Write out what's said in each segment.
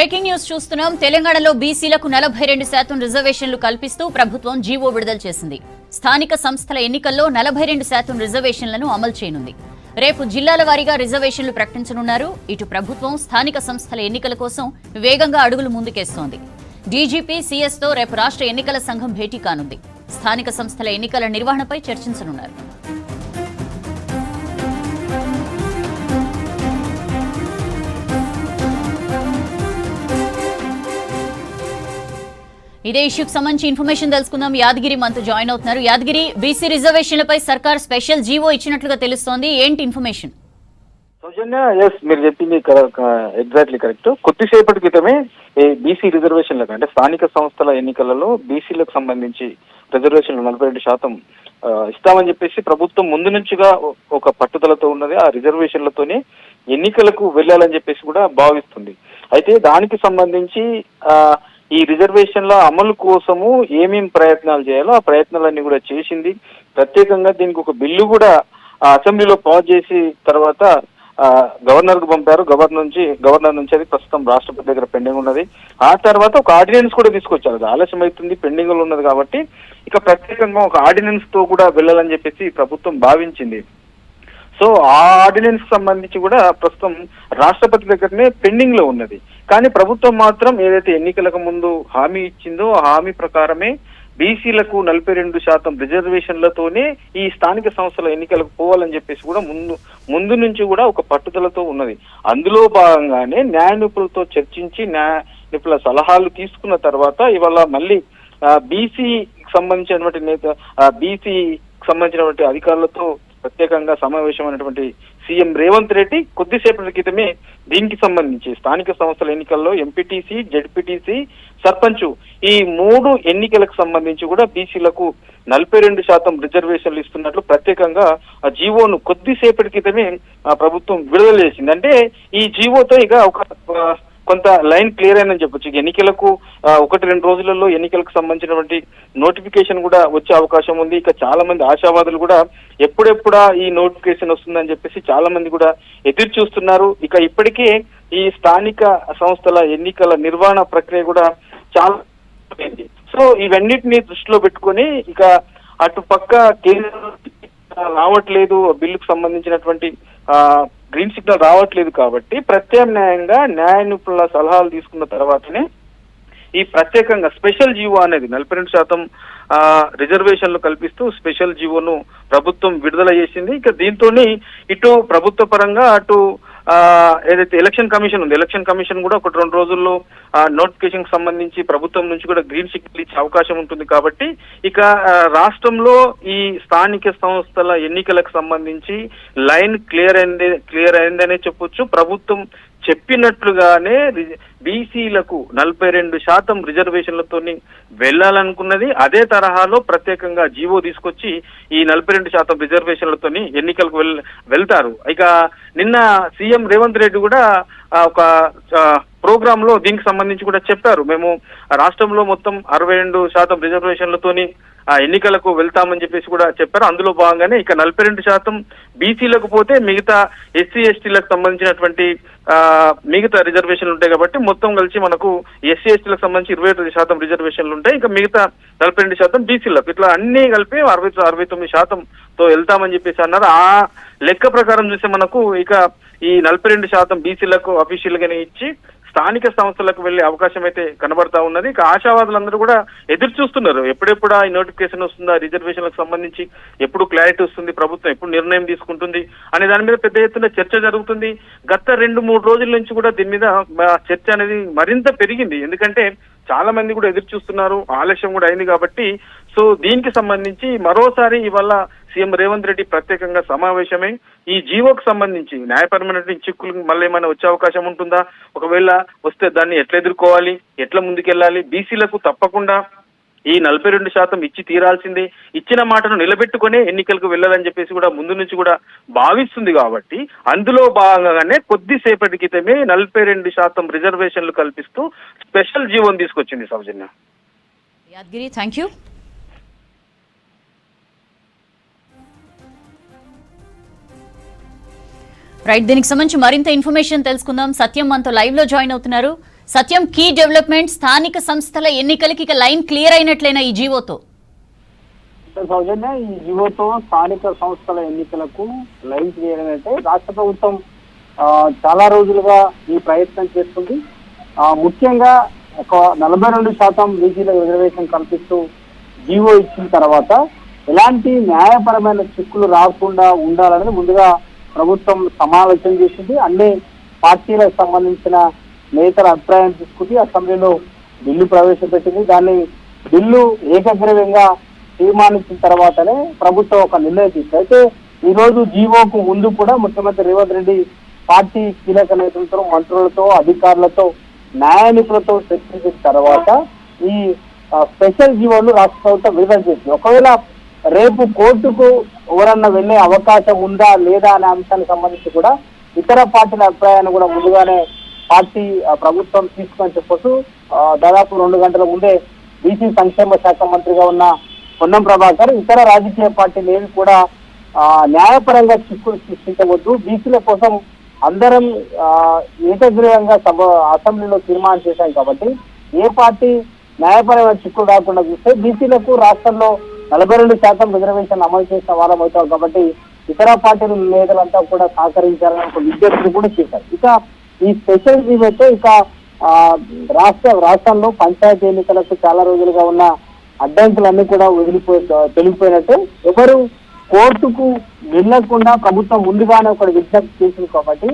Breaking news చూస్తున్నాం. తెలంగాణలో బీసీలకు 42% రిజర్వేషన్లు కల్పిస్తూ ప్రభుత్వం జీవో విడుదల చేసింది. స్థానిక సంస్థల ఎన్నికల్లో 42% రిజర్వేషన్లను అమలు చేయనుంది. రేపు జిల్లాల వారీగా రిజర్వేషన్లు ప్రకటించనున్నారు. ఇటు ప్రభుత్వం స్థానిక సంస్థల ఎన్నికల కోసం వేగంగా అడుగులు ముందుకేస్తోంది. డీజీపీ సీఎస్తో రేపు రాష్ట్ర ఎన్నికల సంఘం భేటీ కానుంది. స్థానిక సంస్థల ఎన్నికల నిర్వహణపై చర్చించనున్నారు. ఇదే ఇష్యూకి సంబంధించి ఇన్ఫర్మేషన్ తెలుసుకుందాం. యాదగిరి మనతో జాయిన్ అవుతున్నారు. యాదగిరి, బీసీ రిజర్వేషన్లపై సర్కార్ స్పెషల్ జీవో ఇచ్చినట్లుగా తెలుస్తోంది. ఏంటి ఇన్ఫర్మేషన్? సౌజన్య, మీరు చెప్పింది ఎగ్జాక్ట్లీ కరెక్ట్. కొద్దిసేపటి క్రితమే ఈ బీసీ రిజర్వేషన్లకు అంటే స్థానిక సంస్థల ఎన్నికలలో బీసీలకు సంబంధించి రిజర్వేషన్లు 42% ఇస్తామని చెప్పేసి ప్రభుత్వం ముందు నుంచిగా ఒక పట్టుదలతో ఉన్నది. ఆ రిజర్వేషన్లతోనే ఎన్నికలకు వెళ్ళాలని చెప్పేసి కూడా భావిస్తుంది. అయితే దానికి సంబంధించి ఈ రిజర్వేషన్ల అమలు కోసము ఏమేం ప్రయత్నాలు చేయాలో ఆ ప్రయత్నాలన్నీ కూడా చేసింది. ప్రత్యేకంగా దీనికి ఒక బిల్లు కూడా అసెంబ్లీలో పాస్ చేసి తర్వాత గవర్నర్ కు పంపారు. గవర్నర్ నుంచి అది ప్రస్తుతం రాష్ట్రపతి దగ్గర పెండింగ్ ఉన్నది. ఆ తర్వాత ఒక ఆర్డినెన్స్ కూడా తీసుకొచ్చారు. అది ఆలస్యం అవుతుంది, పెండింగ్ లో ఉన్నది కాబట్టి ఇక ప్రత్యేకంగా ఒక ఆర్డినెన్స్ తో కూడా వెళ్ళాలని చెప్పేసి ప్రభుత్వం భావించింది. సో ఆ ఆర్డినెన్స్ సంబంధించి కూడా ప్రస్తుతం రాష్ట్రపతి దగ్గరనే పెండింగ్ లో ఉన్నది. కానీ ప్రభుత్వం మాత్రం ఏదైతే ఎన్నికలకు ముందు హామీ ఇచ్చిందో ఆ హామీ ప్రకారమే బీసీలకు 42% రిజర్వేషన్లతోనే ఈ స్థానిక సంస్థల ఎన్నికలకు పోవాలని చెప్పేసి కూడా ముందు నుంచి కూడా ఒక పట్టుదలతో ఉన్నది. అందులో భాగంగానే న్యాయ నిపుణులతో చర్చించి న్యాయ నిపుణుల సలహాలు తీసుకున్న తర్వాత ఇవాళ మళ్ళీ బీసీకి సంబంధించినటువంటి అధికారులతో ప్రత్యేకంగా సమావేశమైనటువంటి సీఎం రేవంత్ రెడ్డి కొద్దిసేపటి క్రితమే దీనికి సంబంధించి స్థానిక సంస్థల ఎన్నికల్లో ఎంపీటీసీ, జెడ్పీటీసీ, సర్పంచ్ ఈ 3 ఎన్నికలకు సంబంధించి కూడా బీసీలకు 42% రిజర్వేషన్లు ఇస్తున్నట్లు ప్రత్యేకంగా ఆ జీవోను కొద్దిసేపటి క్రితమే ప్రభుత్వం విడుదల చేసింది. అంటే ఈ జీవోతో ఇక కొంత లైన్ క్లియర్ అయిందని చెప్పొచ్చు. ఎన్నికలకు 1-2 రోజులలో ఎన్నికలకు సంబంధించినటువంటి నోటిఫికేషన్ కూడా వచ్చే అవకాశం ఉంది. ఇక చాలా మంది ఆశావాదులు కూడా ఎప్పుడెప్పుడా ఈ నోటిఫికేషన్ వస్తుందని చెప్పేసి చాలా మంది కూడా ఎదురు చూస్తున్నారు. ఇక ఇప్పటికే ఈ స్థానిక సంస్థల ఎన్నికల నిర్వహణ ప్రక్రియ కూడా చాలా. సో ఇవన్నిటిని దృష్టిలో పెట్టుకొని ఇక అటు పక్క కేంద్రం రావట్లేదు, బిల్లుకు సంబంధించినటువంటి గ్రీన్ సిగ్నల్ రావట్లేదు కాబట్టి ప్రత్యామ్నాయంగా న్యాయ నిపుణుల సలహాలు తీసుకున్న తర్వాతనే ఈ ప్రత్యేకంగా స్పెషల్ జీవో అనేది 42% రిజర్వేషన్లు కల్పిస్తూ స్పెషల్ జీవోను ప్రభుత్వం విడుదల చేసింది. ఇక దీంతో ఇటు ప్రభుత్వ పరంగా అటు ఏదైతే ఎలక్షన్ కమిషన్ ఉంది, ఎలక్షన్ కమిషన్ కూడా 1-2 రోజుల్లో నోటిఫికేషన్ కి సంబంధించి ప్రభుత్వం నుంచి కూడా గ్రీన్ సిగ్నల్ ఇచ్చే అవకాశం ఉంటుంది. కాబట్టి ఇక రాష్ట్రంలో ఈ స్థానిక సంస్థల ఎన్నికలకు సంబంధించి లైన్ క్లియర్ అయిందనే చెప్పొచ్చు. ప్రభుత్వం చెప్పినట్లుగానే బీసీలకు 42% రిజర్వేషన్లతో వెళ్లాలనుకున్నది. అదే తరహాలో ప్రత్యేకంగా జీవో తీసుకొచ్చి ఈ 42% రిజర్వేషన్లతో ఎన్నికలకు వెళ్తారు. ఇక నిన్న సీఎం రేవంత్ రెడ్డి కూడా ఒక ప్రోగ్రామ్ లో దీనికి సంబంధించి కూడా చెప్పారు. మేము రాష్ట్రంలో మొత్తం 62% రిజర్వేషన్లతోని ఎన్నికలకు వెళ్తామని చెప్పేసి కూడా చెప్పారు. అందులో భాగంగానే ఇక 42% బీసీలకు పోతే మిగతా ఎస్సీ ఎస్టీలకు సంబంధించినటువంటి మిగతా రిజర్వేషన్లు ఉంటాయి కాబట్టి మొత్తం కలిసి మనకు ఎస్సీ ఎస్టీలకు సంబంధించి 21% రిజర్వేషన్లు ఉంటాయి. ఇక మిగతా 42% బీసీలకు, ఇట్లా అన్ని కలిపి 69%తో వెళ్తామని చెప్పేసి అన్నారు. ఆ లెక్క ప్రకారం చూస్తే మనకు ఇక ఈ 42% బీసీలకు అఫీషియల్ గానే ఇచ్చి స్థానిక సంస్థలకు వెళ్లే అవకాశం అయితే కనబడతా ఉన్నది. ఇక ఆశావాదులందరూ కూడా ఎదురు చూస్తున్నారు. ఎప్పుడెప్పుడు ఈ నోటిఫికేషన్ వస్తుందా, రిజర్వేషన్లకు సంబంధించి ఎప్పుడు క్లారిటీ వస్తుంది, ప్రభుత్వం ఎప్పుడు నిర్ణయం తీసుకుంటుంది అనే దాని మీద పెద్ద ఎత్తున చర్చ జరుగుతుంది. గత 2-3 రోజుల నుంచి కూడా దీని మీద చర్చ అనేది మరింత పెరిగింది. ఎందుకంటే చాలా మంది కూడా ఎదురు చూస్తున్నారు, ఆలస్యం కూడా అయింది కాబట్టి. సో దీనికి సంబంధించి మరోసారి ఇవాళ సీఎం రేవంత్ రెడ్డి ప్రత్యేకంగా సమావేశమై ఈ జీవోకు సంబంధించి న్యాయపరమైనటువంటి చిక్కులు మళ్ళీ ఏమైనా వచ్చే అవకాశం ఉంటుందా, ఒకవేళ వస్తే దాన్ని ఎట్లా ఎదుర్కోవాలి, ఎట్లా ముందుకెళ్ళాలి, బీసీలకు తప్పకుండా ఈ 42% ఇచ్చి తీరాల్సిందే, ఇచ్చిన మాటను నిలబెట్టుకునే ఎన్నికలకు వెళ్ళాలని చెప్పేసి కూడా ముందు నుంచి కూడా భావిస్తుంది. కాబట్టి అందులో భాగంగానే కొద్దిసేపటి క్రితమే 42% రిజర్వేషన్లు కల్పిస్తూ స్పెషల్ జీవోని తీసుకొచ్చింది. సౌజన్య, యాదగిరి, థ్యాంక్ యూ. రైట్, దీనికి సంబంధించి మరింత ఇన్ఫర్మేషన్ తెలుసుకుందాం. సత్యం మనతో లైవ్ లో జాయిన్ అవుతున్నారు. సత్యం, కీ డెవలప్మెంట్ స్థానిక సంస్థల ఎన్నికలకి ఇక లైన్ క్లియర్ అయినట్లేనా ఈ జీవోతో? సౌజన్య, ఈ జీవోతో స్థానిక సంస్థల ఎన్నికలకు లైన్ క్లియర్ అయినట్టే. రాష్ట్ర ప్రభుత్వం చాలా రోజులుగా ఈ ప్రయత్నం చేస్తుంది. ముఖ్యంగా ఒక 42% బీసీల రిజర్వేషన్ కల్పిస్తూ జీవో ఇచ్చిన తర్వాత ఎలాంటి న్యాయపరమైన చిక్కులు రాకుండా ఉండాలని ముందుగా ప్రభుత్వం సమాలోచన చేసింది. అన్ని పార్టీలకు సంబంధించిన నేతల అభిప్రాయం తీసుకుంది. అసెంబ్లీలో బిల్లు ప్రవేశపెట్టింది. బిల్లు ఏకగ్రీవంగా తీర్మానించిన తర్వాతనే ప్రభుత్వం ఒక నిర్ణయం తీసుకుంది. అయితే ఈ రోజు జీవోకు ముందు కూడా ముఖ్యమంత్రి రేవంత్ రెడ్డి పార్టీ కీలక నేతలతో, మంత్రులతో, అధికారులతో, న్యాయ నిపుణులతో చర్చించిన తర్వాత ఈ స్పెషల్ జీవోలు రాష్ట్ర ప్రభుత్వం విడుదల చేసింది. ఒకవేళ రేపు కోర్టుకు ఎవరన్నా వెళ్లే అవకాశం ఉందా లేదా అనే అంశానికి సంబంధించి కూడా ఇతర పార్టీల అభిప్రాయాన్ని కూడా ముందుగానే పార్టీ ప్రభుత్వం తీసుకొని చెప్పొచ్చు. దాదాపు 2 గంటల ముందే బీసీ సంక్షేమ శాఖ మంత్రిగా ఉన్న పొన్నం ప్రభాకర్ ఇతర రాజకీయ పార్టీలు ఏవి కూడా న్యాయపరంగా చిక్కులు సృష్టించవద్దు, బీసీల కోసం అందరం ఏకగ్రీవంగా అసెంబ్లీలో తీర్మానం చేశాం కాబట్టి ఏ పార్టీ న్యాయపరమైన చిక్కులు రాకుండా చూస్తే బీసీలకు రాష్ట్రంలో 42% రిజర్వేషన్ అమలు చేసిన వారం అవుతాం కాబట్టి ఇతర పార్టీల నేతలంతా కూడా సహకరించాలని ఒక విజ్ఞప్తి కూడా చేశారు. ఇక ఈ స్పెషల్ జీవోతో ఇక రాష్ట్రంలో పంచాయతీ ఎన్నికలకు చాలా రోజులుగా ఉన్న అడ్డంకులన్నీ కూడా తొలగిపోయినట్టే. ఎవరు కోర్టుకు వెళ్లకుండా ప్రభుత్వం ముందుగానే ఒక విజ్ఞప్తి చేసింది కాబట్టి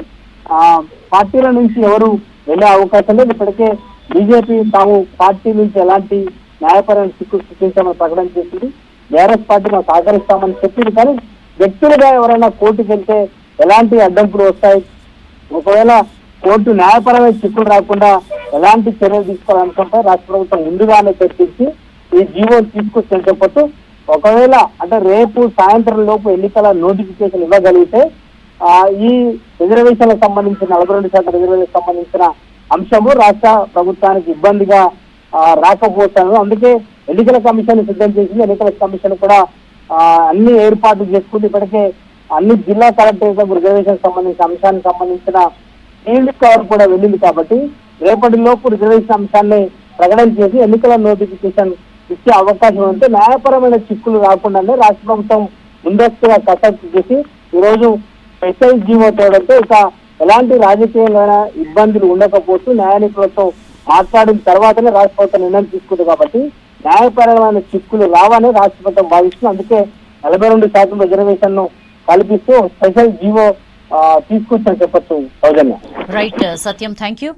పార్టీల నుంచి ఎవరు వెళ్లే అవకాశం లేదు. ఇప్పటికే బీజేపీ తాము పార్టీ నుంచి ఎలాంటి న్యాయపరమైన చిక్కులు సృష్టించామని ప్రకటన చేసింది. బీఆర్ఎస్ పార్టీ మనం సహకరిస్తామని చెప్పింది. కానీ వ్యక్తులుగా ఎవరైనా కోర్టుకు వెళ్తే ఎలాంటి అడ్డంకులు వస్తాయి, ఒకవేళ కోర్టు న్యాయపరమైన చిక్కులు రాకుండా ఎలాంటి చర్యలు తీసుకోవాలనుకుంటే రాష్ట్ర ప్రభుత్వం ముందుగానే చర్చించి ఈ జీవోలు తీసుకొచ్చని చెప్పొచ్చు. ఒకవేళ అంటే రేపు సాయంత్రం లోపు ఎన్నికల నోటిఫికేషన్ ఇవ్వగలిగితే ఈ రిజర్వేషన్లకు సంబంధించిన 42% రిజర్వేషన్ సంబంధించిన అంశము రాష్ట్ర ప్రభుత్వానికి ఇబ్బందిగా రాకపోతాను. అందుకే ఎన్నికల కమిషన్ సిద్ధం చేసింది. ఎన్నికల కమిషన్ కూడా అన్ని ఏర్పాట్లు చేసుకుంది. ఇప్పటికే అన్ని జిల్లా కలెక్టరేట్ రిజర్వేషన్ సంబంధించిన అంశానికి సంబంధించిన ఫీల్డ్ కవర్ కూడా వెళ్ళింది కాబట్టి రేపటి లోపు రిజర్వేషన్ అంశాన్ని ప్రకటన చేసి ఎన్నికల నోటిఫికేషన్ ఇచ్చే అవకాశం ఉంటే న్యాయపరమైన చిక్కులు రాకుండానే రాష్ట్ర ప్రభుత్వం ముందస్తుగా కసరత్తు చేసి ఈరోజు స్పెషల్ జీవో తేవడంతో ఇక ఎలాంటి రాజకీయంగా ఇబ్బందులు ఉండకపోతూ న్యాయ నిపుణులతో మాట్లాడిన తర్వాతనే రాష్ట్ర ప్రభుత్వం నిర్ణయం తీసుకుంది కాబట్టి న్యాయపరమైన చిక్కులు రావని రాష్ట్ర ప్రభుత్వం భావిస్తుంది. అందుకే 42% రిజర్వేషన్ ను కల్పిస్తూ స్పెషల్ జీవో తీసుకొచ్చని చెప్పొచ్చు. Soujanya. Right Satyam, thank you.